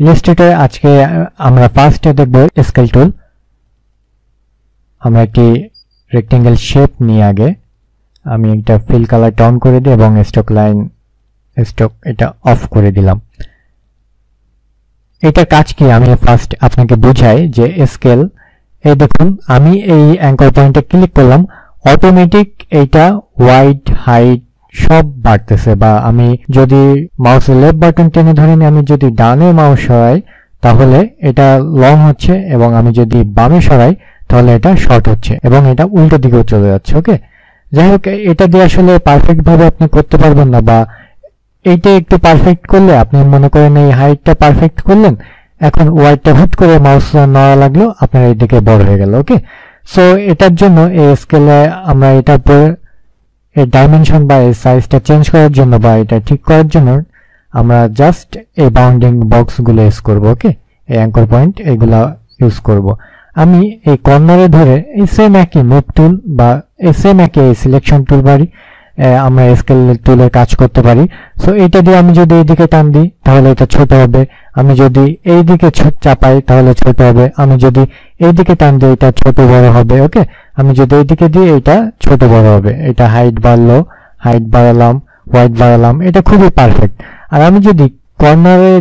ইলাস্ট্রেটরে আজকে আমরা ফার্স্টে দেখব স্কেল টুল। আমরা একটি রেক্টেঙ্গেল শেপ নিয়ে আগে আমি একটা ফিল কালার অন করে দিই এবং স্টক লাইন স্টক এটা অফ করে দিলাম। এটা কাজ কি আমি ফার্স্ট আপনাকে বুঝাই যে স্কেল, এই দেখুন আমি এই অ্যাঙ্কর পয়েন্টে ক্লিক করলাম, অটোমেটিক এটা ওয়াইড হাইট সব বাড়তেছে। বা আমি যদি মাউসের লেফট বাটন টেনে ধরে নিই, আমি যদি ডানে মাউস সরাই তাহলে এটা লং হচ্ছে এবং আমি যদি বামে সরাই তাহলে এটা শর্ট হচ্ছে এবং এটা উল্টো দিকেও চলে যাচ্ছে। ওকে, যাই হোক এটা দিয়ে আসলে পারফেক্ট ভাবে আপনি করতে পারবেন না, বা এইটা একটু পারফেক্ট করলে আপনি মনে করেন এই হাইটটা পারফেক্ট করলেন, এখন ওয়াইডটা হুট করে মাউস নড়া লাগলো আপনার এইদিকে বড় হয়ে গেল। ওকে, সো এটার জন্য এই স্কেলে আমরা এটার পর এই ডাইমেনশন বা এই সাইজটা চেঞ্জ করার জন্য বা এটা ঠিক করার জন্য আমরা জাস্ট এই বাউন্ডিং বক্স গুলো ইউজ করব। ওকে, এই অ্যাঙ্কর পয়েন্ট এগুলা ইউজ করব। আমি এই কর্নারে ধরে এই সেম একই মুভ টুল বা এই সেম একই সিলেকশন টুল বাড়ি আমরা স্কেল টুলের কাজ করতে পারি। সো এটা দিয়ে আমি যদি এইদিকে টান দিই তাহলে এটা ছোট হবে, আমি যদি এইদিকে চাপাই তাহলে ছোট হবে, আমি যদি এইদিকে টান দিই এটা ছোট বড় হবে। ওকে, আমি যদি এইদিকে দিই এটা ছোট বড় হবে, এটা হাইট বাড়লো, হাইট বাড়ালাম, ওয়াইড বাড়ালাম, এটা খুবই পারফেক্ট। আর আমি যদি কর্নারে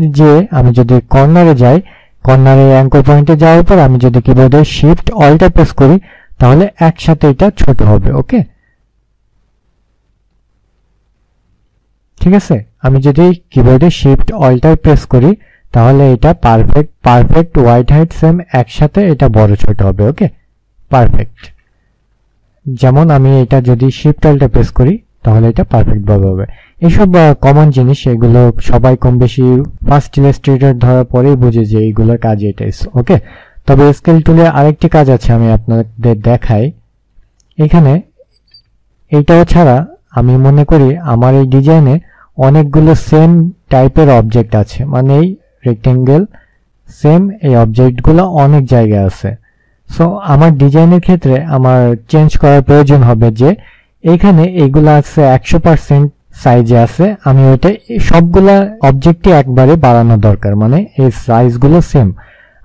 যাই, কর্নারে অ্যাঙ্কর পয়েন্টে যাওয়ার পর আমি যদি কিবোর্ডে শিফট অল্টা প্রেস করি তাহলে একসাথে এটা ছোট হবে। ওকে, ঠিক আছে, আমি যদি কিবোর্ডে শিফট অল্টার প্রেস করি তাহলে এটা পারফেক্ট ওয়াইড হাইট সেম একসাথে এটা বড় ছোট হবে। ওকে, পারফেক্ট। যেমন আমি এটা যদি শিফট অল্টার প্রেস করি তাহলে এটা পারফেক্ট ভাবে হবে। এইসব কমন জিনিস, এগুলো সবাই কম বেশি ফার্স্ট ইলাস্ট্রেটর ধরার পরেই বুঝে যে এইগুলোর কাজ এটাই। ওকে, তবে স্কেল টুলে আরেকটি কাজ আছে আমি আপনাদের দেখাই। এখানে এইটাও ছাড়া আমি মনে করি আমার এই ডিজাইনে অনেকগুলো সেম টাইপের অবজেক্ট আছে, মানে এই রেক্টেঙ্গেল সেম এই অবজেক্টগুলো অনেক জায়গায় আছে। সো আমার ডিজাইনের ক্ষেত্রে আমার চেঞ্জ করার প্রয়োজন হবে যে এইখানে এইগুলো আছে 100% সাইজে আছে, আমি ওইটা সবগুলা অবজেক্টই একবারে বাড়ানো দরকার, মানে এই সাইজগুলো সেম।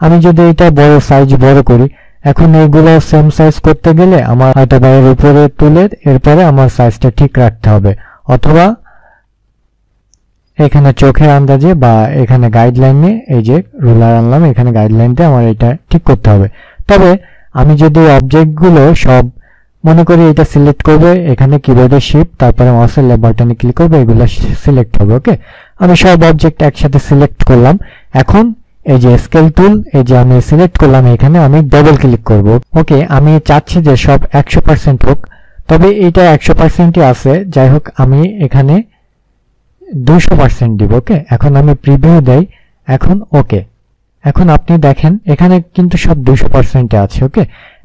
আমি যদি এটা সাইজ বড় করি, এখন এইগুলো সেম সাইজ করতে গেলে আমার হয়তো এর উপরে তুলে এরপরে আমার সাইজটা ঠিক রাখতে হবে, অথবা এখানে চোখের আন্দাজে বা এখানে গাইডলাইনে এই যে রুলার আনলাম, এখানে গাইডলাইনতে আমার এটা ঠিক করতে হবে। তবে আমি যদি অবজেক্টগুলো সব মনে করি এটা সিলেক্ট করবে, এখানে কিবোর্ডে শিফট তারপরে মাউসের লেফট বাটনে ক্লিক করবে, এগুলো সিলেক্ট হবে। ওকে, আমি সব অবজেক্ট একসাথে সিলেক্ট করলাম। এখন এই যে স্কেল টুল, এই যে আমি সিলেক্ট করলাম, এখানে আমি ডবল ক্লিক করব। ওকে, আমি চাচ্ছি যে সব 100% হোক, তবে এটা 100%ই আছে। যাই হোক আমি এখানে 200% দিব। ওকে, এখন আমি প্রিভিউ দেই, এখন ওকে, এখন আপনি দেখেন এখানে কিন্তু সব 200%-এ আছে। ওকে,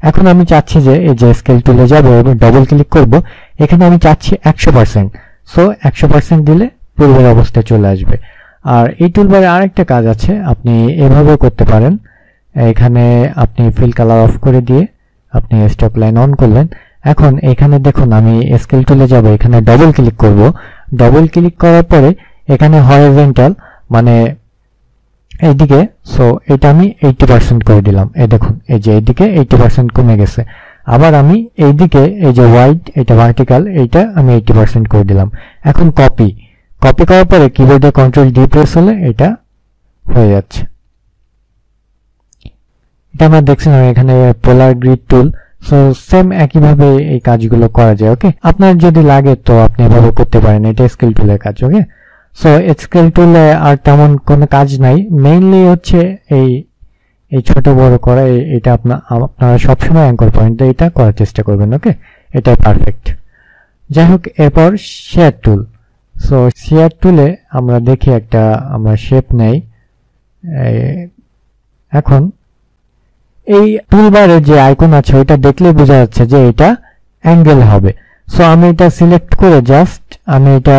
এখন আমি চাচ্ছি যে এই যে স্কেল টুলে যাব এবং ডবল ক্লিক করব, এখানে আমি চাচ্ছি 100%। সো 100% দিলে পূর্বের অবস্থায় চলে আসবে। আর এই টুলবারে আরেকটা কাজ আছে, আপনি এভাবেও করতে পারেন। এখানে আপনি ফিল কালার অফ করে দিয়ে আপনি স্টক লাইন অন করলেন। এখন এখানে দেখুন আমি স্কেল টুলে যাব, এখানে ডবল ক্লিক করব। ডবল ক্লিক করার পরে এখানে হরিজন্টাল মানে এইদিকে, সো এটা আমি 80% করে দিলাম। এই দেখুন এই যে এইদিকে 80% কমে গেছে। আবার আমি এইদিকে এই যে ওয়াইড এটা ভার্টিক্যাল, এইটা আমি 80% করে দিলাম। এখন কপি করার পরে কিবোর্ডে কন্ট্রোল ডি প্রেস হলে এটা হয়ে যাচ্ছে। এটা আমরা দেখছিলাম এখানে পোলার গ্রিড টুল। সো সেম একইভাবে এই কাজগুলো করা যায়। ওকে, আপনার যদি লাগে তো আপনি এভাবে করতে পারেন, এটা স্কেল টুলের কাজ। ওকে, সো স্কেল টুলে আর তেমন কোনো কাজ নাই, মেইনলি হচ্ছে এই ছোট বড় করা। এটা আপনারা সবসময় অ্যাঙ্কর পয়েন্টে এটা করার চেষ্টা করবেন। ওকে, এটাই পারফেক্ট। যাই হোক, এরপর শেয়ার টুল। সো শেয়ার টুলে আমরা দেখি একটা আমরা শেপ নেই। এখন এই টুলবারে যে আইকন আছে ওইটা দেখলে বোঝা যাচ্ছে যে এটা অ্যাঙ্গেল হবে। সো আমি এটা সিলেক্ট করে জাস্ট আমি এটা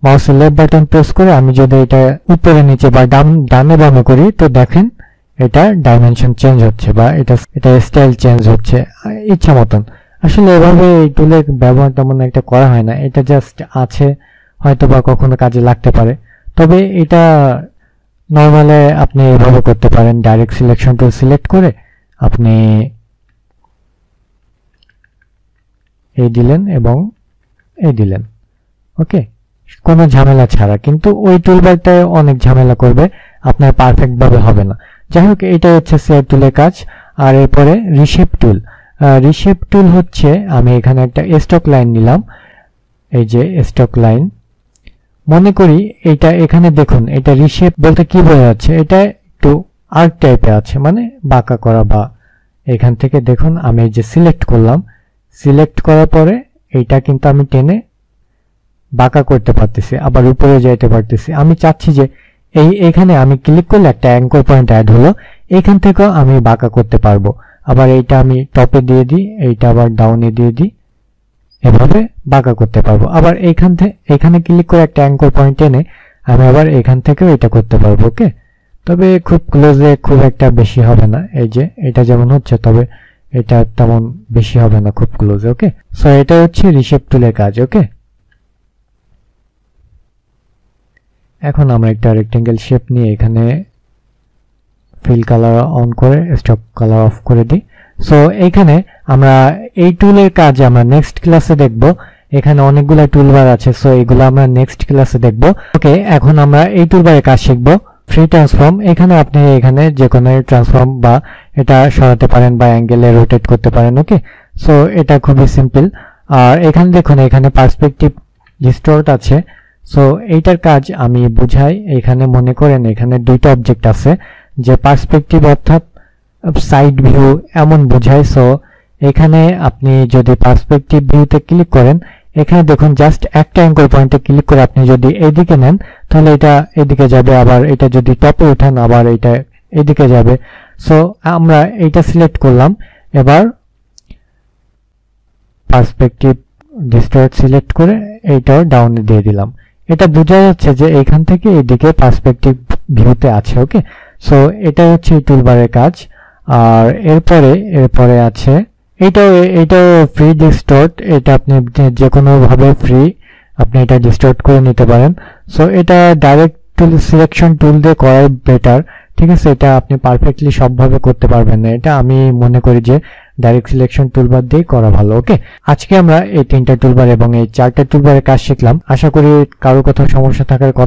মাউসের লেফট বাটন প্রেস করে আমি যদি এটা উপরে নিচে বা ডানে বামে করি তো দেখেন এটা ডাইমেনশন চেঞ্জ হচ্ছে বা এটা স্টাইল চেঞ্জ হচ্ছে ইচ্ছা মতন। আসলে এভাবে এই টুলের ব্যবহার তেমন একটা করা হয় না, এটা জাস্ট আছে, হয়তো বা কখনো কাজে লাগতে পারে। তবে এটা নরমালে আপনি এভাবে করতে পারেন, ডাইরেক্ট সিলেকশন টুল সিলেক্ট করে আপনি এই দিলেন এবং এই দিলেন, ওকে, কোনো ঝামেলা ছাড়া। কিন্তু ওই টুলবারটায় অনেক ঝামেলা করবে, আপনার পারফেক্ট ভাবে হবে না। যাই হোক, এটা হচ্ছে শেয়ার টুলের কাজ। আর এরপরে রিশেপ টুল। রিশেপ টুল হচ্ছে, আমি এখানে একটা স্টক লাইন নিলাম, এই যে স্টক লাইন, মনে করি এটা এখানে দেখুন, এটা রিশেপ বলতে কি বোঝা যাচ্ছে, এটা একটু আর্ক টাইপে আছে, মানে বাঁকা করা। বা এখান থেকে দেখুন আমি এই যে সিলেক্ট করলাম, সিলেক্ট করার পরে এইটা কিন্তু আমি টেনে বাঁকা করতে পারতেছি, আবার উপরে যাইতে পারতেছি। আমি চাচ্ছি যে এখানে আমি ক্লিক করলে একটা অ্যাঙ্কর পয়েন্ট অ্যাড হলো, এখান থেকেও আমি বাঁকা করতে পারবো। আবার এইটা আমি টপে দিয়ে দিই, এইটা আবার ডাউনে দিয়ে দিই, এভাবে বাঁকা করতে পারবো। আবার এখানে ক্লিক করে একটা অ্যাঙ্কর পয়েন্ট এনে আমি আবার এখান থেকেও এটা করতে পারবো, ওকে। তবে খুব ক্লোজে খুব একটা বেশি হবে না, এই যে এটা যেমন হচ্ছে, তবে এটা তেমন বেশি হবে না খুব ক্লোজে, ওকে। সো এটা হচ্ছে রিশেপ টুলের কাজ, ওকে। এখন আমরা একটা রেক্টেঙ্গেল শেপ নিয়ে এখানে ফিল কালার অন করে স্টক কালার অফ করে দিই। সো এইখানে আমরা এই টুলের কাজ আমরা নেক্সট ক্লাসে দেখব। এখানে অনেকগুলো টুলবার আছে, সো এগুলো আমরা নেক্সট ক্লাসে দেখব, ওকে। এখন আমরা এই টুলবারের কাজ শিখব। ফ্রি ট্রান্সফর্ম, এখানে আপনি এখানে যে কোনো ট্রান্সফর্ম বা এটা সরাতে পারেন বা অ্যাঙ্গেলে রোটেট করতে পারেন, ওকে। সো এটা খুবই সিম্পল। আর এখানে দেখুন, এখানে পার্সপেক্টিভ ডিস্টর্ট আছে। সো এইটার কাজ আমি বুঝাই। এখানে মনে করেন এখানে দুইটা অবজেক্ট আছে, যে পার্সপেক্টিভ অর্থাৎ সাইড ভিউ এমন বোঝায়। সো এখানে আপনি যদি পার্সপেক্টিভ ভিউতে ক্লিক করেন, এখানে দেখুন জাস্ট একটা অ্যাঙ্কর পয়েন্টে ক্লিক করে আপনি যদি এইদিকে নেন তাহলে এটা এদিকে যাবে, আবার এটা যদি টপে উঠান আবার এটা এদিকে যাবে। সো আমরা এইটা সিলেক্ট করলাম, এবার পার্সপেক্টিভ ডিস্টর্ট সিলেক্ট করে এইটাও ডাউনে দিয়ে দিলাম। এটা বোঝা যাচ্ছে যে এখান থেকে এদিকে পার্সপেক্টিভ ভিউতে আছে, ওকে। সো এটা হচ্ছে এই টুলবারের কাজ। আর এরপরে আছে এটাও ফ্রি ডিস্টর্ট, এটা আপনি যে কোনো ভাবে ফ্রি আপনি এটা ডিস্টর্ট করে নিতে পারেন। সো এটা ডাইরেক্ট টুল সিলেকশন টুল দিয়ে করাই বেটার, ঠিক আছে। এটা আপনি পারফেক্টলি সবভাবে করতে পারবেন না, এটা আমি মনে করি যে ডাইরেক্ট সিলেকশন টুলবার দিয়ে করা ভালো, ওকে। আজকে আমরা এই 3টা টুলবার এবং এই 4টা টুলবারের কাজ শিখলাম। আশা করি কারো কোথাও সমস্যা থাকার কথা